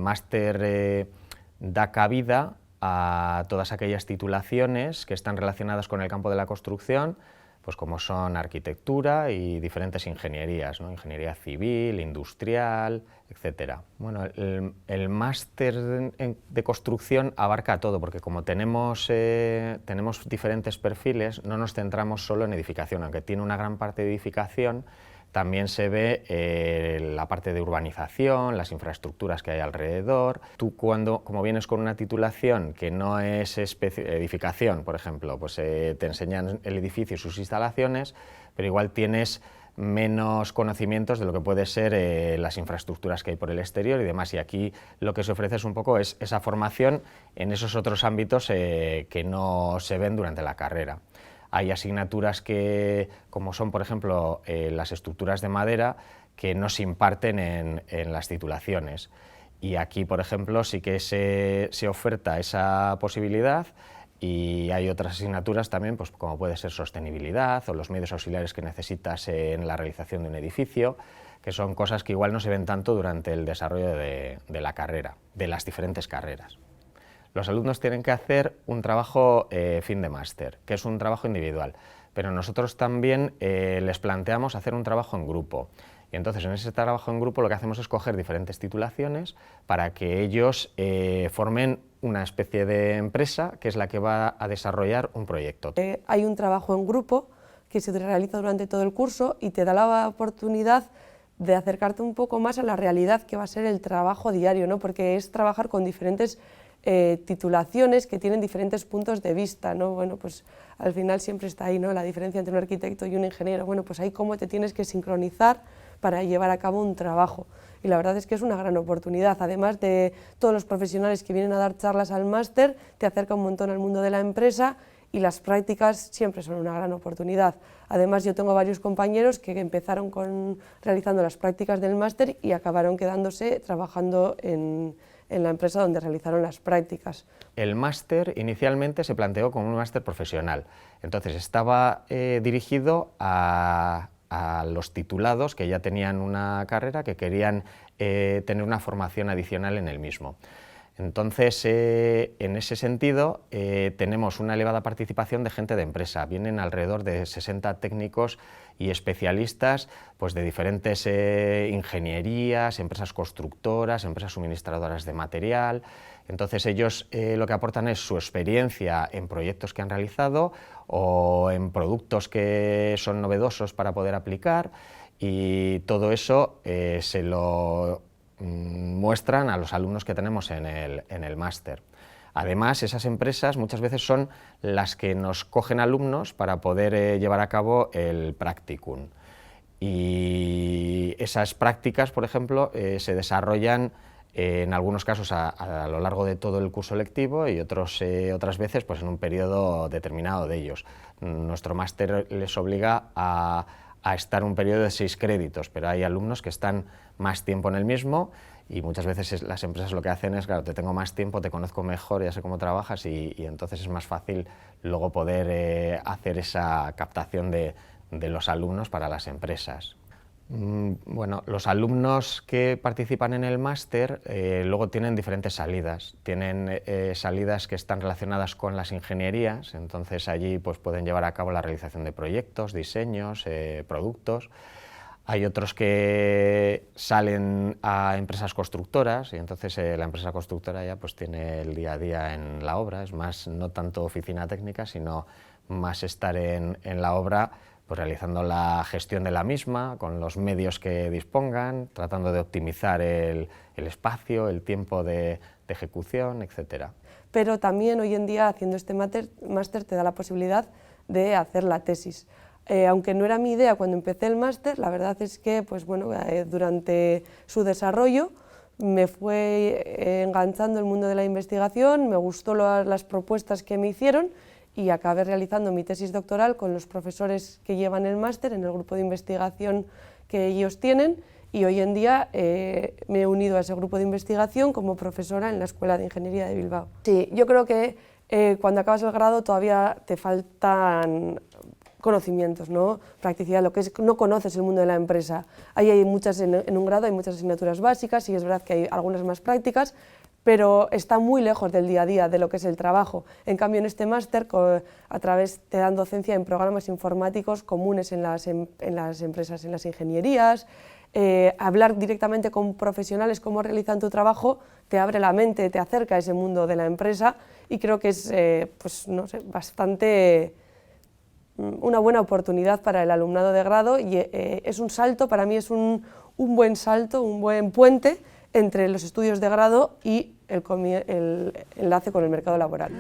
máster da cabida a todas aquellas titulaciones que están relacionadas con el campo de la construcción, pues como son arquitectura y diferentes ingenierías, ¿no? Ingeniería civil, industrial, etc. Bueno, el máster de construcción abarca todo, porque como tenemos diferentes perfiles, no nos centramos solo en edificación, aunque tiene una gran parte de edificación. También se ve la parte de urbanización, las infraestructuras que hay alrededor. Tú como vienes con una titulación que no es edificación, por ejemplo, pues te enseñan el edificio y sus instalaciones, pero igual tienes menos conocimientos de lo que puede ser las infraestructuras que hay por el exterior y demás, y aquí lo que se ofrece es un poco esa formación en esos otros ámbitos que no se ven durante la carrera. Hay asignaturas como son, por ejemplo, las estructuras de madera, que no se imparten en las titulaciones. Y aquí, por ejemplo, sí que se oferta esa posibilidad, y hay otras asignaturas también, pues, como puede ser sostenibilidad o los medios auxiliares que necesitas en la realización de un edificio, que son cosas que igual no se ven tanto durante el desarrollo de la carrera, de las diferentes carreras. Los alumnos tienen que hacer un trabajo fin de máster, que es un trabajo individual, pero nosotros también les planteamos hacer un trabajo en grupo. Y entonces en ese trabajo en grupo lo que hacemos es coger diferentes titulaciones para que ellos formen una especie de empresa que es la que va a desarrollar un proyecto. Hay un trabajo en grupo que se realiza durante todo el curso y te da la oportunidad de acercarte un poco más a la realidad que va a ser el trabajo diario, ¿no? Porque es trabajar con diferentes titulaciones que tienen diferentes puntos de vista, ¿no? Bueno, pues al final siempre está ahí, ¿no?, la diferencia entre un arquitecto y un ingeniero. Bueno, pues ahí cómo te tienes que sincronizar para llevar a cabo un trabajo. Y la verdad es que es una gran oportunidad. Además de todos los profesionales que vienen a dar charlas al máster, te acerca un montón al mundo de la empresa, y las prácticas siempre son una gran oportunidad. Además, yo tengo varios compañeros que empezaron realizando las prácticas del máster y acabaron quedándose trabajando en la empresa donde realizaron las prácticas. El máster inicialmente se planteó como un máster profesional, entonces estaba dirigido a los titulados que ya tenían una carrera, que querían tener una formación adicional en el mismo. Entonces, en ese sentido, tenemos una elevada participación de gente de empresa. Vienen alrededor de 60 técnicos y especialistas, pues, de diferentes ingenierías, empresas constructoras, empresas suministradoras de material. Entonces ellos lo que aportan es su experiencia en proyectos que han realizado o en productos que son novedosos para poder aplicar, y todo eso se lo muestran a los alumnos que tenemos en el máster. Además, esas empresas muchas veces son las que nos cogen alumnos para poder llevar a cabo el practicum. Y esas prácticas, por ejemplo, se desarrollan en algunos casos a lo largo de todo el curso lectivo, y otras veces pues en un periodo determinado de ellos. Nuestro máster les obliga a estar un periodo de 6 créditos, pero hay alumnos que están más tiempo en el mismo, y muchas veces las empresas lo que hacen es, claro, te tengo más tiempo, te conozco mejor, ya sé cómo trabajas, y entonces es más fácil luego poder hacer esa captación de los alumnos para las empresas. Bueno, los alumnos que participan en el máster luego tienen diferentes salidas. Tienen salidas que están relacionadas con las ingenierías, entonces allí pues, pueden llevar a cabo la realización de proyectos, diseños, productos. Hay otros que salen a empresas constructoras, y entonces la empresa constructora ya pues, tiene el día a día en la obra. Es más, no tanto oficina técnica, sino más estar en la obra, pues realizando la gestión de la misma, con los medios que dispongan, tratando de optimizar el espacio, el tiempo de ejecución, etc. Pero también hoy en día, haciendo este máster, te da la posibilidad de hacer la tesis. Aunque no era mi idea cuando empecé el máster, la verdad es que pues, bueno, durante su desarrollo me fue enganchando el mundo de la investigación, me gustó las propuestas que me hicieron, y acabé realizando mi tesis doctoral con los profesores que llevan el máster en el grupo de investigación que ellos tienen, y hoy en día me he unido a ese grupo de investigación como profesora en la Escuela de Ingeniería de Bilbao. Sí, yo creo que cuando acabas el grado todavía te faltan conocimientos, ¿no? Practicidad, lo que es, no conoces el mundo de la empresa. Ahí hay muchas en un grado, hay muchas asignaturas básicas, y es verdad que hay algunas más prácticas, pero está muy lejos del día a día, de lo que es el trabajo. En cambio, en este máster, te dan docencia en programas informáticos comunes en las empresas, en las ingenierías. Hablar directamente con profesionales cómo realizan tu trabajo te abre la mente, te acerca a ese mundo de la empresa, y creo que es pues, no sé, bastante una buena oportunidad para el alumnado de grado, y es un salto, para mí es un buen salto, un buen puente entre los estudios de grado y el enlace con el mercado laboral.